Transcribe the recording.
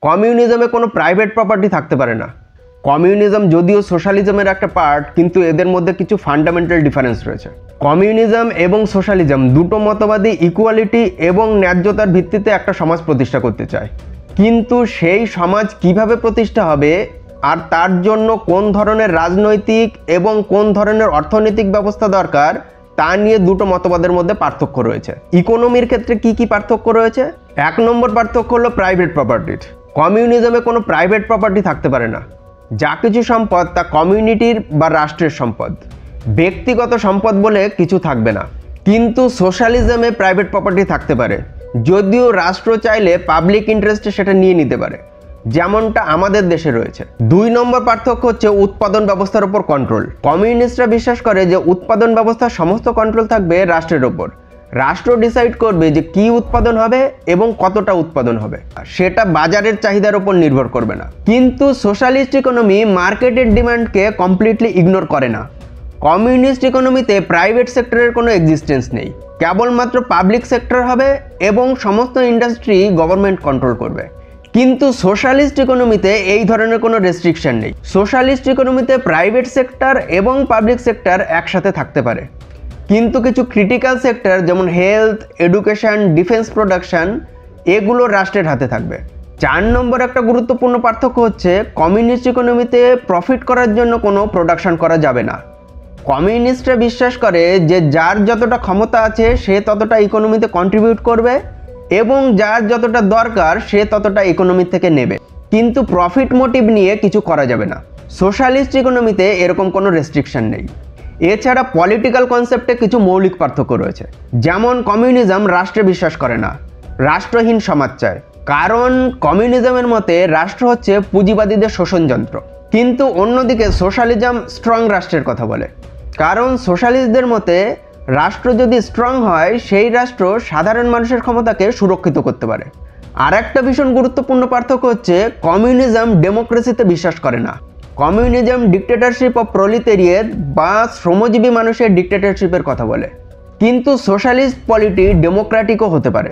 কমিউনিজমে কোনো private property থাকতে পারে না। কমিউনিজম যদিও সোশ্যালিজমের একটা পার্ট, কিন্তু এদের মধ্যে কিছু ফান্ডামেন্টাল ডিফারেন্স রয়েছে। কমিউনিজম এবং সোশ্যালিজম দুটো মতবাদী ইকুয়ালিটি এবং ন্যায্যতার ভিত্তিতে একটা সমাজ প্রতিষ্ঠা করতে চায়, কিন্তু সেই সমাজ কিভাবে প্রতিষ্ঠা হবে আর তার জন্য কোন ধরনের রাজনৈতিক এবং কোন ধরনের অর্থনৈতিক ব্যবস্থা দরকার তা নিয়ে দুটো মতবাদের মধ্যে পার্থক্য রয়েছে। ইকোনমির ক্ষেত্রে কি কি পার্থক্য রয়েছে? 1 নম্বর পার্থক্য হলো প্রাইভেট প্রপার্টির। কমিউনিজমে কোনো প্রাইভেট প্রপার্টি থাকতে পারে না। যা কিছু সম্পদ তা কমিউনিটির বা রাষ্ট্রের সম্পদ, ব্যক্তিগত সম্পদ বলে কিছু থাকবে না। কিন্তু সোশ্যালিজমে প্রাইভেট প্রপার্টি থাকতে পারে, যদিও রাষ্ট্র চাইলে পাবলিক ইন্টারেস্টে সেটা নিয়ে নিতে পারে, যেমনটা আমাদের দেশে রয়েছে। 2 নম্বর পার্থক্য হচ্ছে উৎপাদন ব্যবস্থার উপর কন্ট্রোল। কমিউনিস্টরা বিশ্বাস করে যে উৎপাদন ব্যবস্থার সমস্ত কন্ট্রোল থাকবে রাষ্ট্রের ওপর। রাষ্ট্র ডিসাইড করবে যে কি উৎপাদন হবে এবং কতটা উৎপাদন হবে, সেটা বাজারের চাহিদার উপর নির্ভর করবে না। কিন্তু সোশ্যালিস্ট ইকোনমি মার্কেটের ডিমান্ডকে কমপ্লিটলি ইগনোর করে না। কমিউনিস্ট ইকোনমিতে প্রাইভেট সেক্টরের কোনো এক্সিস্টেন্স নেই, কেবলমাত্র পাবলিক সেক্টর হবে এবং সমস্ত ইন্ডাস্ট্রি গভর্নমেন্ট কন্ট্রোল করবে। কিন্তু সোশ্যালিস্ট ইকোনমিতে এই ধরনের কোনো রেস্ট্রিকশন নেই। সোশ্যালিস্ট ইকোনমিতে প্রাইভেট সেক্টর এবং পাবলিক সেক্টর একসাথে থাকতে পারে, কিন্তু কিছু ক্রিটিক্যাল সেক্টর যেমন হেলথ, এডুকেশন, ডিফেন্স প্রোডাকশন এগুলো রাষ্ট্রের হাতে থাকবে। 4 নম্বর একটা গুরুত্বপূর্ণ পার্থক্য হচ্ছে কমিউনিস্ট ইকোনমিতে প্রফিট করার জন্য কোনো প্রোডাকশন করা যাবে না। কমিউনিস্টরা বিশ্বাস করে যে যার যতটা ক্ষমতা আছে সে ততটা ইকোনমিতে কন্ট্রিবিউট করবে এবং যার যতটা দরকার সে ততটা ইকোনমি থেকে নেবে, কিন্তু প্রফিট মোটিভ নিয়ে কিছু করা যাবে না। সোশ্যালিস্ট ইকোনমিতে এরকম কোনো রেস্ট্রিকশন নেই। এছাড়া পলিটিক্যাল কনসেপ্টে কিছু মৌলিক পার্থক্য রয়েছে, যেমন কমিউনিজম রাষ্ট্রে বিশ্বাস করে না, রাষ্ট্রহীন সমাজ চায়, কারণ কমিউনিজমের মতে রাষ্ট্র হচ্ছে পুঁজিবাদীদের শোষণযন্ত্র। কিন্তু অন্যদিকে সোশ্যালিজম স্ট্রং রাষ্ট্রের কথা বলে, কারণ সোশ্যালিস্টদের মতে রাষ্ট্র যদি স্ট্রং হয় সেই রাষ্ট্র সাধারণ মানুষের ক্ষমতাকে সুরক্ষিত করতে পারে। আর একটা ভীষণ গুরুত্বপূর্ণ পার্থক্য হচ্ছে কমিউনিজম ডেমোক্রেসিতে বিশ্বাস করে না। কমিউনিজম ডিক্টেটরশিপ অফ প্রলিটেরিয়েট বা শ্রমজীবী মানুষের ডিক্টেটরশিপের কথা বলে, কিন্তু সোশ্যালিস্ট পলিটি ডেমোক্রেটিকও হতে পারে।